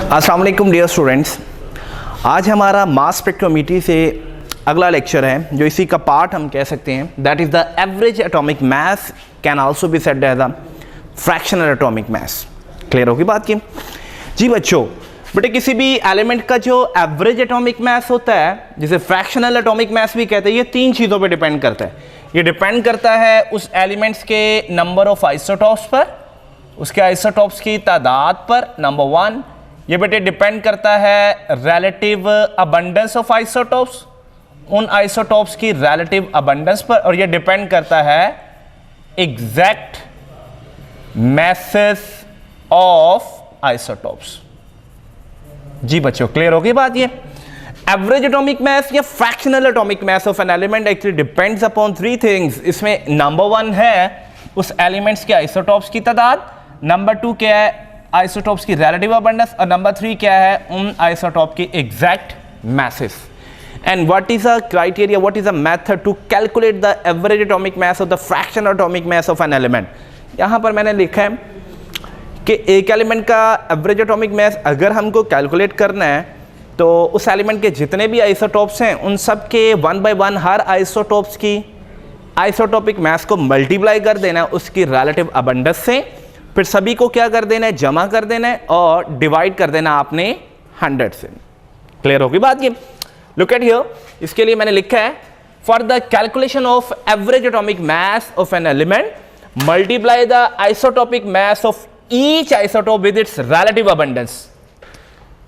अस्सलाम वालेकुम dear students, आज हमारा मास स्पेक्ट्रोमीट्री से अगला लेक्चर है जो इसी का पार्ट हम कह सकते हैं। That is the average atomic mass can also be said as the fractional atomic mass. Clear होगी बात की? जी बच्चों, बेटे किसी भी एलिमेंट का जो एवरेज एटॉमिक मास होता है जिसे फ्रैक्शनल एटॉमिक मास भी कहते हैं, ये तीन चीज़ों पे डिपेंड करता है। ये डिपेंड करता है उस एलिमेंट्स के नंबर ऑफ आइसोटॉप्स पर, उसके आइसोटॉप्स की तादाद पर, नंबर वन। ये बेटे डिपेंड करता है रिलेटिव अबंडेंस ऑफ आइसोटॉप्स, उन आइसोटॉप्स की रिलेटिव अबंडेंस पर, और ये डिपेंड करता है एग्जैक्ट मैसेस ऑफ आइसोटॉप्स। जी बच्चों, क्लियर होगी बात? ये एवरेज एटॉमिक मास या fractional atomic mass of an element actually depends upon three things. इसमें नंबर वन है उस एलिमेंट्स के आइसोटॉप्स की तादाद, नंबर टू क्या है आइसोटॉप्स की रिलेटिव अबंडेंस, और नंबर थ्री क्या है उन आइसोटॉप की exact masses. And what is a criteria, what is a method to calculate the average atomic mass of the fractional atomic mass of an element. यहां पर मैंने लिखा है कि एक एलिमेंट का एवरेज एटॉमिक मास अगर हमको कैलकुलेट करना है तो उस एलिमेंट के जितने भी आइसोटॉप्स हैं उन सब के one by one her isotopes की आइसोटॉपिक मास को मल्टीप्लाई कर देना है उसकी रिलेटिव अबंडेंस से, फिर सभी को क्या कर देना है, जमा कर देना है और डिवाइड कर देना आपने 100 से। क्लियर होगी बात? ये लुक एट हियर, इसके लिए मैंने लिखा है for the calculation of average atomic mass of an element multiply the isotopic mass of each isotope with its relative abundance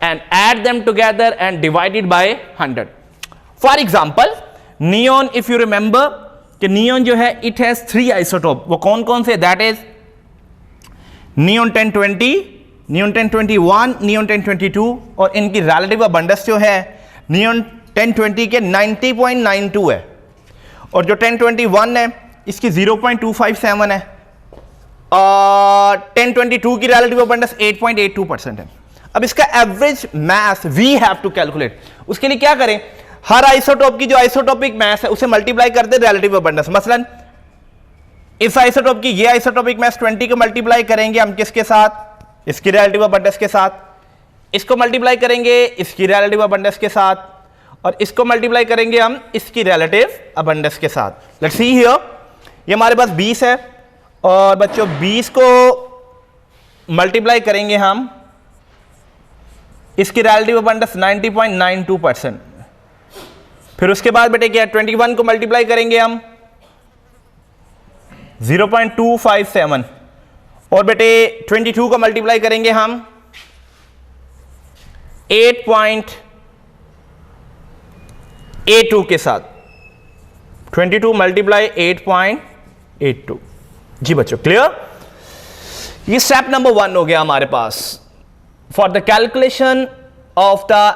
and add them together and divided by 100। For example neon, if you remember कि neon जो है it has 3 isotope. वो कौन कौन से? That is neon 1020, neon 1021, neon 1022, और इनकी relative abundance जो है नियॉन 1020 के 90.92 है, और जो 1021 है इसकी 0.257 है, और 1022 की रिलेटिव अबंडेंस 8.82% है। अब इसका average mass we have to calculate. उसके लिए क्या करें, हर आइसोटॉप की जो आइसोटॉपिक मास है उसे मल्टीप्लाई कर दे रिलेटिव अबंडेंस। मसलन इस आइसोटॉप की ये आइसोटॉपिक मास 20 को मल्टीप्लाई करेंगे हम किसके साथ, इसकी रिलेटिव अबंडेंस के साथ, इसको मल्टीप्लाई करेंगे इसकी रिलेटिव अबंडेंस के साथ, और इसको मल्टीप्लाई करेंगे हम इसकी रिलेटिव अबंडेंस के साथ। लेट्स सी हियर, ये हमारे पास 20 है, और बच्चों 20 को मल्टीप्लाई करेंगे हम इसकी रिलेटिव अबंडेंस 90.92%। फिर उसके बाद बेटे क्या, 21 को मल्टीप्लाई करेंगे हम 0.257, और बेटे 22 को मल्टीप्लाई करेंगे हम 8.82 के साथ। 22 मल्टीप्लाई 8.82। जी बच्चों, क्लियर? ये स्टेप नंबर 1 हो गया हमारे पास for the calculation of the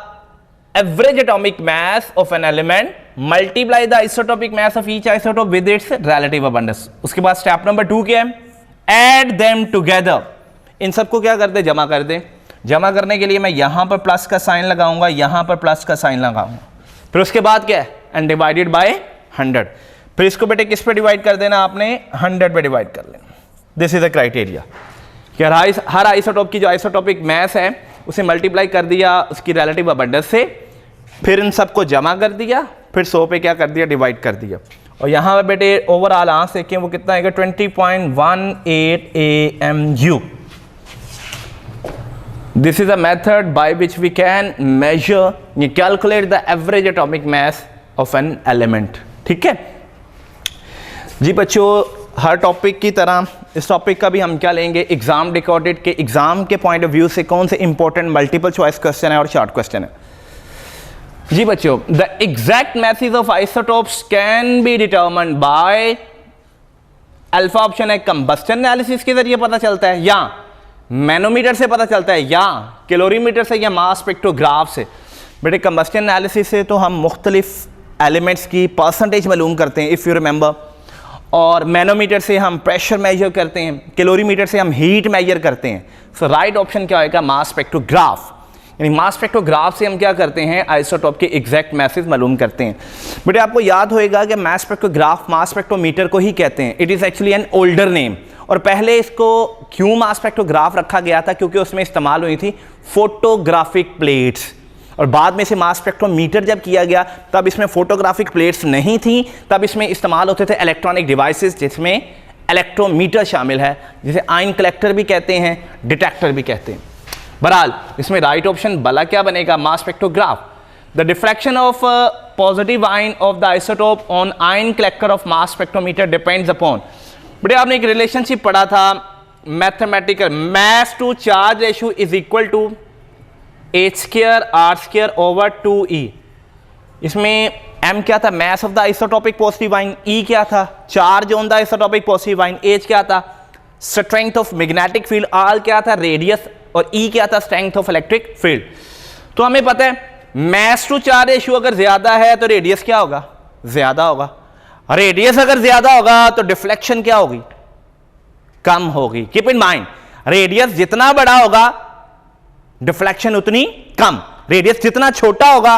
average atomic mass of an element multiply the isotopic mass of each isotope with its relative abundance. उसके बाद स्टेप नंबर 2 क्या है, ऐड देम टुगेदर। इन सबको क्या कर दे, जमा कर दे। जमा करने के लिए मैं यहां पर प्लस का साइन लगाऊंगा, यहां पर प्लस का साइन लगाऊंगा। फिर उसके बाद क्या है, एंड डिवाइडेड बाय 100। फिर इसको बेटे किस पे डिवाइड कर देना आपने, 100 पे डिवाइड कर लेना। दिस इज द क्राइटेरिया कि हर आइसोटॉप की जो आइसोटॉपिक मास है उसे मल्टीप्लाई कर दिया उसकी रिलेटिव अबंडेंस से, फिर इन सबको जमा कर दिया, फिर 100 पे क्या कर दिया, डिवाइड कर दिया। और यहाँ पे बेटे ओवरऑल आंसर देखें वो कितना आएगा, 20.18 AMU। This is a method by which we can measure, calculate the average atomic mass of an element. ठीक है जी बच्चों, हर टॉपिक की तरह इस टॉपिक का भी हम क्या लेंगे, एग्जाम डिकोडेड के एग्जाम के पॉइंट ऑफ व्यू से कौन से इंपॉर्टेंट मल्टीपल चॉइस क्वेश्चन है और शॉर्ट क्वेश्चन है। जी बच्चों, the exact message of isotopes can be determined by alpha option है कंबस्टन एनालिसिस के जरिए पता चलता है, या मैनोमीटर से पता चलता है, या कैलोरीमीटर से, या मास स्पेक्ट्रोग्राफ से। बेटे कंबस्टन एनालिसिस से तो हम मुख्तलिफ एलिमेंट्स की परसेंटेज मालूम करते हैं इफ़ यू रिमेंबर, और मैनोमीटर से हम प्रेशर मेजर करते हैं, कैलोरीमीटर से हम हीट मेजर करते हैं। सो राइट ऑप्शन क्या होगा, मास स्पेक्ट्रोग्राफ। यानी मास स्पेक्ट्रोग्राफ से हम क्या करते हैं, आइसोटोप के एग्जैक्ट मैसेज मालूम करते हैं। बेटे आपको याद होएगा कि मास स्पेक्ट्रोग्राफ मास स्पेक्ट्रोमीटर को ही कहते हैं, it is actually an older name. और पहले इसको क्यों मास स्पेक्ट्रोग्राफ रखा गया था, क्योंकि उसमें इस्तेमाल हुई थी फोटोग्राफिक प्लेट्स, और बाद में से मास स्पेक्ट्रोमीटर जब किया गया तब इसमें फोटोग्राफिक प्लेट्स नहीं थी, तब इसमें इस्तेमाल होते थे इलेक्ट्रॉनिक डिवाइसेस जिसमें इलेक्ट्रोमीटर शामिल है, जिसे आयन कलेक्टर भी कहते हैं, डिटेक्टर भी कहते हैं। बहरहाल इसमें राइट ऑप्शन भला क्या बनेगा, mass spectrograph. The deflection of positive ion of the isotope on ion collector of mass spectrometer depends upon, बेटे आपने एक रिलेशनशिप पढ़ा था mathematical, mass to charge ratio is equal to h² r² / 2e। इसमें m क्या था, mass of the isotopic positive ion, e क्या था, charge on the isotopic positive ion, h क्या था, strength of magnetic field, r क्या था, radius, और e क्या था, स्ट्रेंथ ऑफ इलेक्ट्रिक फील्ड। तो हमें पता है मास टू चार्ज रेशियो अगर ज्यादा है तो रेडियस क्या होगा, ज्यादा होगा। रेडियस अगर ज्यादा होगा तो डिफ्लेक्शन क्या होगी, कम होगी। कीप इन माइंड, रेडियस जितना बड़ा होगा डिफ्लेक्शन उतनी कम, रेडियस जितना छोटा होगा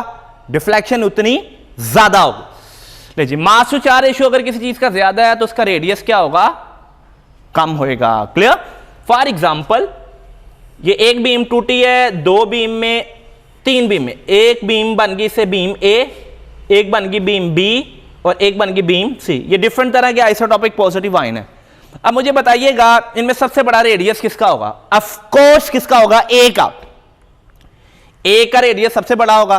डिफ्लेक्शन उतनी ज्यादा होगी। लीजिए मास टू चार्ज रेशियो अगर किसी चीज का ज्यादा है तो उसका रेडियस क्या होगा, कम होएगा। क्लियर। फॉर एग्जांपल ये एक बीम टूटी है, दो बीम में, तीन बीम में, एक बीम बन गई से बीम ए, एक बन गई बीम बी और एक बन गई बीम सी। ये डिफरेंट तरह के आइसोटोपिक पॉजिटिव आयन है। अब मुझे बताइएगा इनमें सबसे बड़ा रेडियस किसका होगा, ऑफ कोर्स किसका होगा, ए का। ए का रेडियस सबसे बड़ा होगा,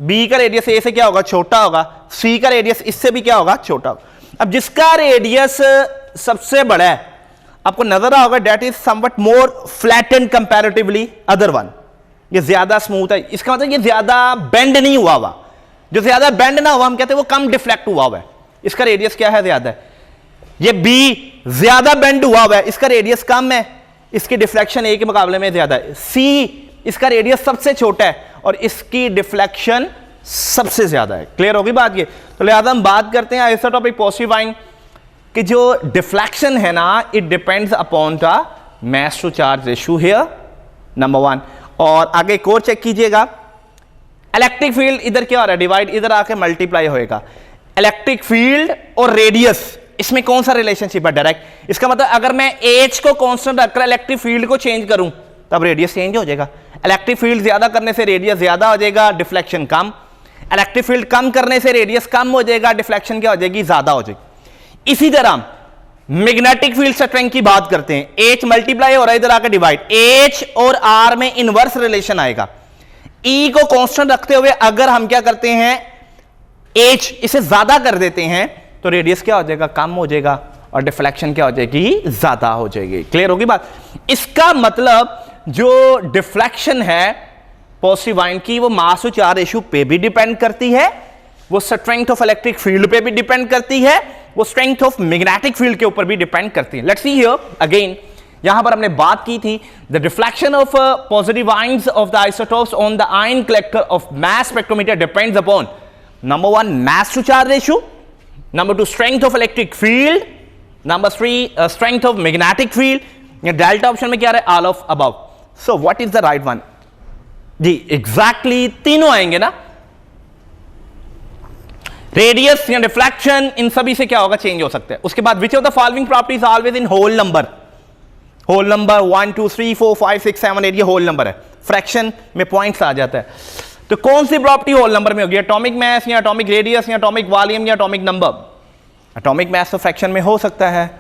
बी का रेडियस ए से क्या होगा, छोटा होगा, सी का रेडियस इससे भी क्या होगा, छोटा होगा। अब जिसका रेडियस सबसे बड़ा है आपको नजर आ होगा that is somewhat more flattened comparatively other one, ये ज्यादा स्मूथ है, इसका मतलब ये ज्यादा बेंड नहीं हुआ हुआ। जो ज्यादा बेंड ना हुआ हम कहते हैं वो कम डिफ्लेक्ट हुआ हुआ है, इसका रेडियस क्या है, ज्यादा है। ये बी ज्यादा बेंड हुआ हुआ है, इसका रेडियस कम है, इसकी डिफ्लेक्शन ए के मुकाबले में ज्यादा है। सी इसका रेडियस सबसे छोटा है और इसकी डिफ्लेक्शन सबसे ज्यादा है। क्लियर होगी बात ये। तो लिहाजा हम बात करते हैं आइसोटोपिक पॉजिटिव आयन कि जो डिफ्लेक्शन है ना, it depends upon the mass to charge ratio here, number 1। और आगे एक और चेक कीजिएगा, इलेक्ट्रिक फील्ड इधर क्या हो रहा है, डिवाइड, इधर आके मल्टीप्लाई होएगा। इलेक्ट्रिक फील्ड और रेडियस इसमें कौन सा रिलेशनशिप है, डायरेक्ट। इसका मतलब अगर मैं एच को कांस्टेंट रखकर इलेक्ट्रिक फील्ड को चेंज करूं तब रेडियस चेंज हो जाएगा। इलेक्ट्रिक फील्ड ज्यादा करने से रेडियस ज्यादा हो जाएगा, डिफ्लेक्शन कम। इलेक्ट्रिक फील्ड कम करने से रेडियस कम हो जाएगा, डिफ्लेक्शन क्या हो जाएगी, ज्यादा हो जाएगी। इसी तरह मैग्नेटिक फील्ड स्ट्रेंथ की बात करते हैं, एच मल्टीप्लाई हो रहा है, इधर आकर डिवाइड, एच और आर में इनवर्स रिलेशन आएगा। ई को कांस्टेंट रखते हुए अगर हम क्या करते हैं, एच इसे ज्यादा कर देते हैं तो रेडियस क्या हो जाएगा, कम हो जाएगा और डिफ्लेक्शन क्या हो जाएगी, ज्यादा हो जाएगी। क्लियर होगी बात। इसका मतलब जो डिफ्लेक्शन है पॉजिटिव आयन की वो मास टू चार्ज रेशियो पे भी डिपेंड करती है, वो स्ट्रेंथ ऑफ इलेक्ट्रिक फील्ड पे भी डिपेंड करती है, वो स्ट्रेंथ ऑफ मैग्नेटिक फील्ड के ऊपर भी डिपेंड करती है। लेट्स सी हियर अगेन, यहां पर हमने बात की थी the deflection of positive ions of the isotopes on the ion collector of mass spectrometer depends upon number 1 mass to charge ratio, number 2 strength of electric field, number 3 strength of magnetic field. या delta option में क्या रहा है, all of above. So what is the right one जी, exactly तीनों आएंगे ना। Radius या डिफ्लेक्शन इन सभी से क्या होगा, चेंज हो सकता है। उसके बाद which of the following properties always in whole number, whole number 1 2 3 4 5 6 7 8 ये होल नंबर है, फ्रैक्शन में पॉइंट्स आ जाता है। तो कौन सी प्रॉपर्टी होल नंबर में होगी, एटॉमिक मास या एटॉमिक रेडियस या एटॉमिक वॉल्यूम या एटॉमिक नंबर। एटॉमिक मास तो फ्रैक्शन में हो सकता है,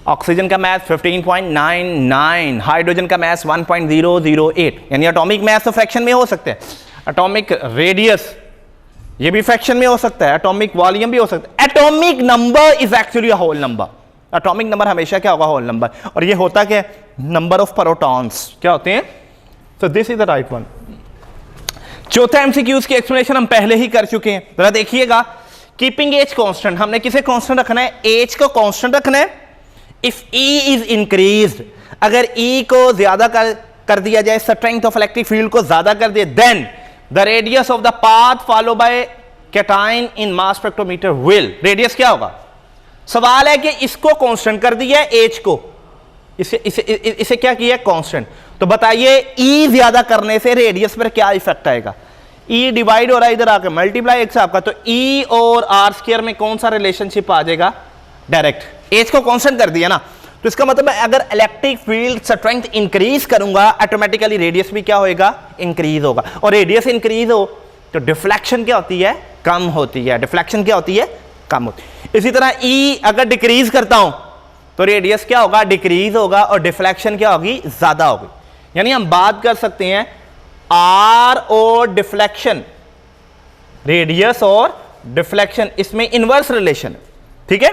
ऑक्सीजन का मास 15.99, हाइड्रोजन का मास 1.008, यानी एटॉमिक मास तो फ्रैक्शन में हो सकते हैं। एटॉमिक रेडियस ये भी फ्रैक्शन में हो सकता है, एटॉमिक वॉल्यूम भी हो सकता है। Atomic number is actually a whole number. Atomic number हमेशा क्या होगा, होल नंबर। और ये होता क्या, नंबर ऑफ प्रोटॉन्स क्या होते हैं। So this is the right one. चौथा एमसीक्यूज की एक्सप्लेनेशन हम पहले ही कर चुके हैं, जरा देखिएगा। कीपिंग एच कांस्टेंट, हमने किसे कांस्टेंट रखना है, एच को कांस्टेंट रखना है। इफ ई इज इंक्रीज्ड, अगर ई को ज्यादा कर दिया जाए, स्ट्रेंथ ऑफ इलेक्ट्रिक फील्ड को ज्यादा कर दिया, then the radius of the path follow by cation in mass spectrometer will, radius क्या होगा। सवाल है कि इसको कांस्टेंट कर दिया है एच को, इसे क्या किया, कांस्टेंट। तो बताइए ई ज्यादा करने से रेडियस पर क्या इफेक्ट आएगा? ई डिवाइड हो रहा है, इधर आकर मल्टीप्लाई एक से आपका, तो ई और आर स्क्वायर में कौन सा रिलेशनशिप आ जाएगा? डायरेक्ट। एज को कांस्टेंट कर दिया ना, तो इसका मतलब है अगर इलेक्ट्रिक फील्ड स्ट्रेंथ इंक्रीज करूंगा ऑटोमेटिकली रेडियस भी क्या होएगा? इंक्रीज होगा। और रेडियस इंक्रीज हो तो डिफ्लेक्शन क्या होती है? कम होती है। डिफ्लेक्शन क्या होती है? कम होती है। इसी तरह ई अगर डिक्रीज करता हूं तो रेडियस क्या होगा? डिक्रीज होगा और डिफ्लेक्शन क्या होगी? ज्यादा होगी। यानी हम बात कर सकते हैं आर और डिफ्लेक्शन, रेडियस और डिफ्लेक्शन, इसमें इनवर्स रिलेशन है। ठीक है,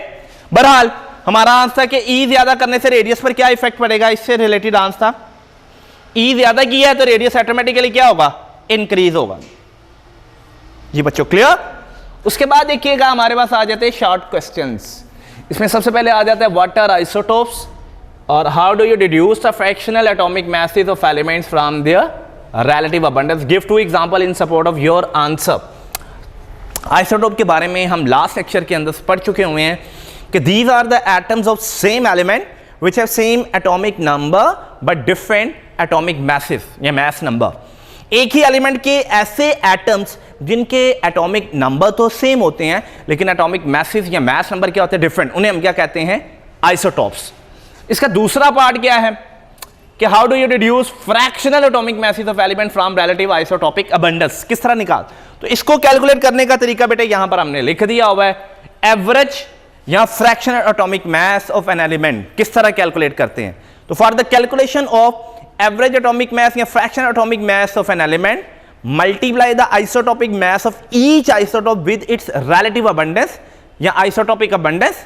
बहरहाल हमारा आंसर कि ई ज्यादा करने से रेडियस पर क्या इफेक्ट पड़ेगा, इससे रिलेटेड आंसर था। ई ज्यादा किया है तो रेडियस ऑटोमेटिकली क्या होगा? इंक्रीज होगा। जी बच्चों क्लियर? उसके बाद देखिएगा हमारे पास आ जाते हैं शॉर्ट क्वेश्चंस। इसमें सबसे पहले आ जाता है व्हाट आर आइसोटोप्स और how do you deduce the fractional atomic masses of elements from there relative abundance. Give 2 example in support of your answer. Isotope के बारे में हम लास्ट लेक्चर के अंदर पढ़ चुके हुए हैं कि these are the atoms of same element which have same atomic number but different atomic masses या mass नंबर। एक ही एलिमेंट के ऐसे एटम्स जिनके एटॉमिक नंबर तो सेम होते हैं लेकिन एटॉमिक masses या mass नंबर क्या होते हैं? डिफरेंट। उन्हें हम क्या कहते हैं? आइसोटोप्स। इसका दूसरा पार्ट क्या है कि how do you deduce fractional atomic masses of element from relative isotopic abundance. किस तरह निकाल? तो इसको कैलकुलेट करने का तरीका बेटे यहां पर हमने लिख दिया हुआ है। एवरेज या fractional atomic mass of an element किस तरह कैलकुलेट करते हैं? तो for the calculation of average atomic mass या fractional atomic mass of an element, multiply the isotopic mass of each isotope with its relative abundance या isotopic abundance,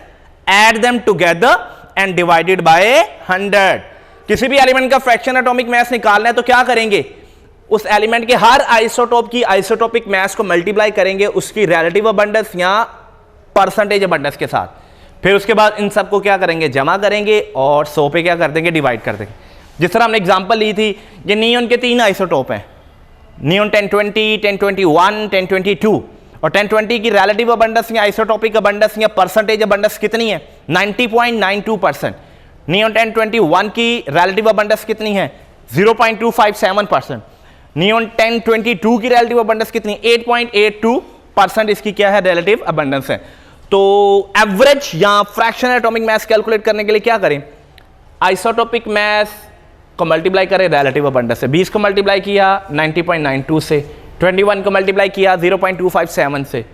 add them together and divided by 100। किसी भी element का fractional atomic मास निकालना है तो क्या करेंगे? उस एलिमेंट के हर आइसोटोप की आइसोटोपिक मास को मल्टीप्लाई करेंगे उसकी रिलेटिव अबंडेंस या परसेंटेज अबंडेंस के साथ। फिर उसके बाद इन सबको क्या करेंगे? जमा करेंगे और 100 पे क्या कर देंगे? डिवाइड कर देंगे। जिस तरह हमने एग्जांपल ली थी, ये नियॉन के 3 आइसोटोप हैं, नियॉन 1020, 1021, 1022, और 1020 की रिलेटिव अबंडेंस या आइसोटोपिक अबंडेंस या परसेंटेज अबंडेंस कितनी है? 90.92%। नियॉन 1021 की रिलेटिव अबंडेंस कितनी है? 0.257%। नियॉन 1022 की रिलेटिव अबंडेंस कितनी? 8.82% इसकी क्या है? रिलेटिव अबंडेंस है। तो एवरेज या फ्रैक्शनल एटॉमिक मास कैलकुलेट करने के लिए क्या करें? आइसोटोपिक मास को मल्टीप्लाई करें रिलेटिव अबंडेंस से। 20 को मल्टीप्लाई किया 90.92 से, 21 को मल्टीप्लाई किया 0.257 से,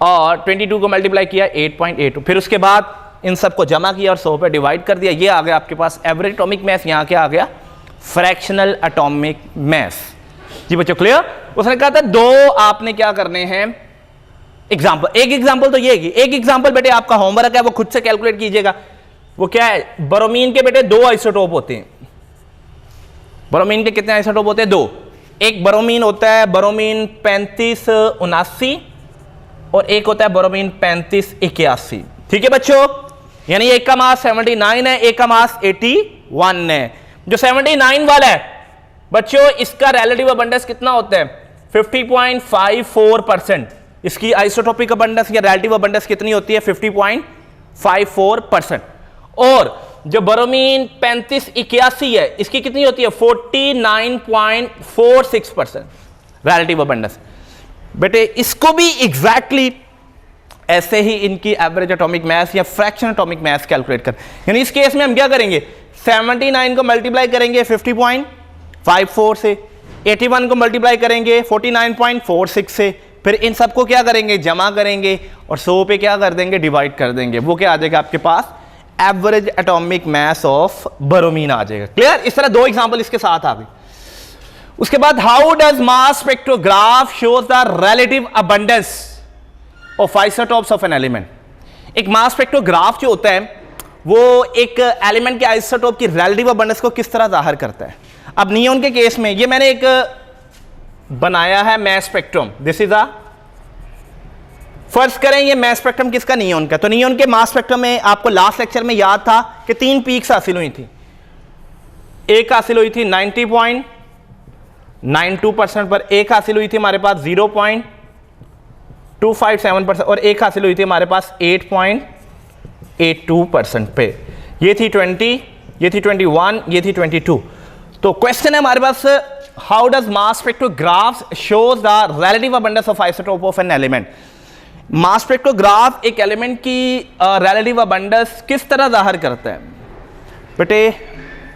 और 22 को मल्टीप्लाई किया 8.82। फिर उसके बाद इन सबको जमा किया और 100 पे डिवाइड कर दिया। ये आ गया आपके पास एवरेज एटॉमिक मास। यहाँ क्या आ गया? फ्रैक्शनल एटॉमिक मास। जी बच्चों क्लियर? उसने कहा था 2 आपने क्या करने हैं एग्जाम्पल। एक एग्जाम्पल तो ये है, एक एग्जाम्पल बेटे आपका होमवर्क है, वो खुद से कैलकुलेट कीजिएगा। वो क्या है? ब्रोमीन के बेटे 2 आइसोटोप होते हैं। ब्रोमीन के कितने आइसोटोप होते हैं? 2। एक ब्रोमीन होता है ब्रोमीन 3579 और एक होता है ब्रोमीन 3581। ठीक है बच्चों? यानी एक का मास 79 है, एक का मास 81 है। जो 79 वाला है बच्चों, इसका रिलेटिव अबंडेंस कितना होता है? 50.54%। इसकी आइसोटोपिक अबंडेंस या रिलेटिव अबंडेंस कितनी होती है? 50.54%। और जो ब्रोमीन 3581 है, इसकी कितनी होती है? 49.46% रिलेटिव अबंडेंस। बेटे इसको भी एग्जैक्टली ऐसे ही इनकी एवरेज एटॉमिक मास या फ्रैक्शनल एटॉमिक मास कैलकुलेट कर। यानी इस केस में हम क्या करेंगे? 79 को मल्टीप्लाई करेंगे 50.54 से, 81 को मल्टीप्लाई करेंगे 49.46 से, फिर इन सबको क्या करेंगे? जमा करेंगे और 100 पे क्या कर देंगे? डिवाइड कर देंगे। वो क्या आ जाएगा आपके पास? Average atomic mass of bromine आ जाएगा। क्लियर? इस तरह 2 एग्जांपल इसके साथ आ गए। उसके बाद how does mass spectrograph shows the relative abundance of isotopes of an element. एक मास स्पेक्ट्रोग्राफ जो होता है वो एक एलिमेंट के आइसोटोप की रिलेटिव अबंडेंस को किस तरह जाहिर करता है? अब नियॉन के केस में ये मैंने एक बनाया है मास स्पेक्ट्रम। दिस इज अ, फर्ज करें ये मास स्पेक्ट्रम किसका? नियॉन का। तो नियॉन के मास स्पेक्ट्रम में आपको लास्ट लेक्चर में याद था कि 3 पीक्स हासिल हुई थी। एक हासिल हुई थी 90.92% पर, एक हासिल हुई थी हमारे पास 0.257% और एक हासिल हुई थी हमारे पास 8.82% पे। ये थी 20 ये थी 21, ये थी 22। तो क्वेश्चन है हमारे पास, how does mass spectrograph shows the relative abundance of isotope of an element. Mass spectrograph एक एलिमेंट की रिलेटिव अबंडेंस किस तरह जाहिर करता है। बेटे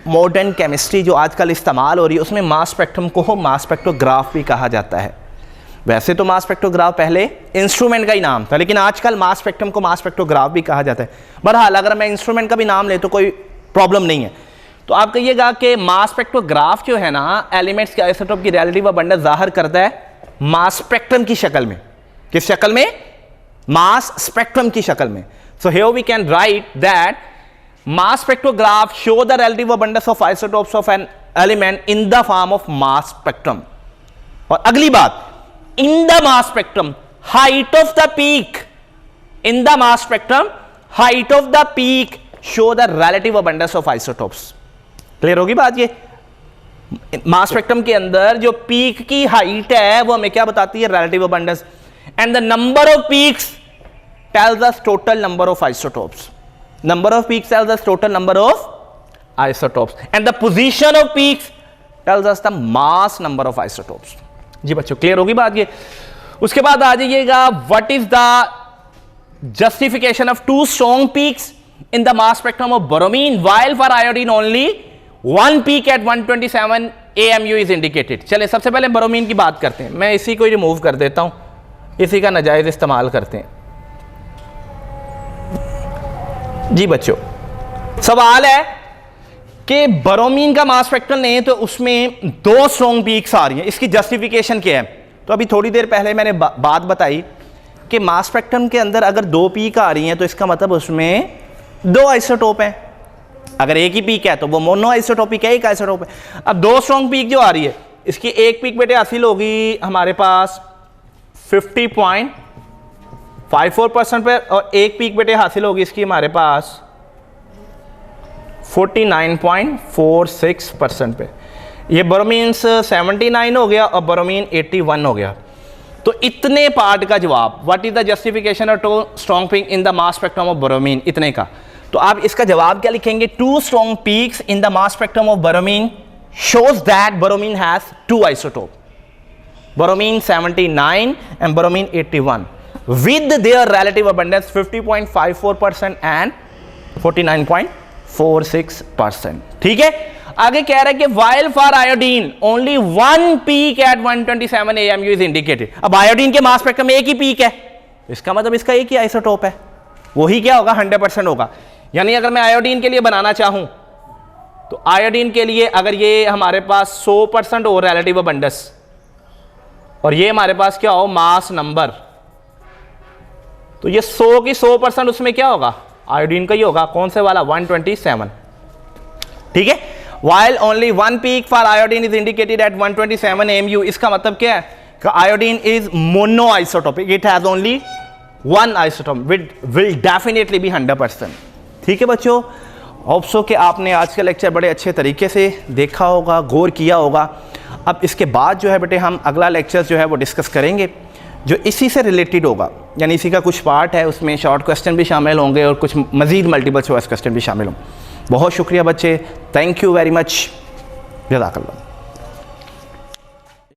मॉडर्न केमिस्ट्री जो आजकल इस्तेमाल हो रही है उसमें मास स्पेक्ट्रम को मास स्पेक्ट्रोग्राफ भी कहा जाता है। वैसे तो मास स्पेक्ट्रोग्राफ पहले इंस्ट्रूमेंट का ही नाम था, लेकिन आजकल मास स्पेक्ट्रम को मास स्पेक्ट्रोग्राफ भी कहा जाता है। बहरहाल अगर मैं इंस्ट्रूमेंट का भी नाम ले तो कोई प्रॉब्लम नहीं है। तो आप कहिएगा कि मास स्पेक्ट्रोग्राफ जो है ना एलिमेंट्स के आइसोटोप की रिलेटिव अबंडेंस जाहिर करता है मास स्पेक्ट्रम की शक्ल में। किस शक्ल में? मास स्पेक्ट्रम की शक्ल में। So here we can write that mass spectrograph show the relative abundance of isotopes of an element in the form of mass spectrum. और अगली बात, in the mass spectrum height of the peak, in the mass spectrum height of the peak show the relative abundance of isotopes। Clear होगी बात। ये mass spectrum के अंदर जो peak की हाइट है वो हमें क्या बताती है? Relative abundance. And the number of peaks tells us total number of isotopes. Number of peaks tells us total number of isotopes and the position of peaks tells us the mass number of isotopes. जी बच्चों clear होगी बात ये। उसके बाद आ जाइएगा, what is the justification of two strong peaks in the mass spectrum of bromine while for iodine only one peak at 127 AMU is indicated. चलिए सबसे पहले बोरोमीन की बात करते हैं। मैं इसी को रिमूव कर देता हूं, इसी का नाजायज इस्तेमाल करते हैं। जी बच्चों सवाल है कि बोरोमीन का मास स्पेक्ट्रम नहीं है तो उसमें दो स्ट्रॉन्ग पीक्स आ रही हैं, इसकी जस्टिफिकेशन क्या है? तो अभी थोड़ी देर पहले मैंने बात बताई कि मास स्पेक्ट्रम के अंदर अगर दो पीक आ रही हैं तो इसका मतलब उसमें दो आइसोटोप हैं। अगर एक ही पीक है तो वो मोनो आइसोटोपिक है, एक आइसोटोप है। अब दो स्ट्रॉन्ग पीक जो आ रही है इसकी एक पीक बेटे हासिल होगी हमारे पास 50.54% पे और एक पीक बेटे हासिल होगी इसकी हमारे पास 49.46% पे। ये बोरोमीन 79 हो गया और बोरोमीन 81 हो गया। तो इतने पार्ट का जवाब, what is the justification of two strong peak in the mass spectrum of bromine, इतने का। तो आप इसका जवाब क्या लिखेंगे? Two strong peaks in the mass spectrum of bromine shows that bromine has two isotope, bromine 79 and bromine 81 with their relative abundance 50.54% and 49.46%। ठीक है, आगे कह रहा है कि while for iodine only one peak at 127 AMU is indicated। अब iodine के mass spectrum में एक ही पीक है, इसका मतलब इसका एक ही आइसोटोप है, वही क्या होगा? 100% होगा। यानी अगर मैं आयोडीन के लिए बनाना चाहूं तो आयोडीन के लिए अगर ये हमारे पास 100% हो रिलेटिव अबंडेंस और ये हमारे पास क्या हो? मास नंबर, तो ये 100 की 100% उसमें क्या होगा? आयोडीन का ही होगा। कौन से वाला? 127। ठीक है, while only one peak for iodine is indicated at 127 AMU, इसका मतलब क्या है कि iodine is monoisotopic, it has only one isotope, will definitely be 100%। ठीक है बच्चों, होप्स हो कि आपने आज का लेक्चर बड़े अच्छे तरीके से देखा होगा, गौर किया होगा। अब इसके बाद जो है बेटे हम अगला लेक्चर जो है वो डिस्कस करेंगे जो इसी से रिलेटेड होगा, यानी इसी का कुछ पार्ट है, उसमें शॉर्ट क्वेश्चन भी शामिल होंगे और कुछ मज़ीद मल्टीपल चॉइस क्वेश्चन भी शामिल होंगे। बहुत शुक्रिया बच्चे, थैंक यू वेरी मच, जज़ाकल्लाह।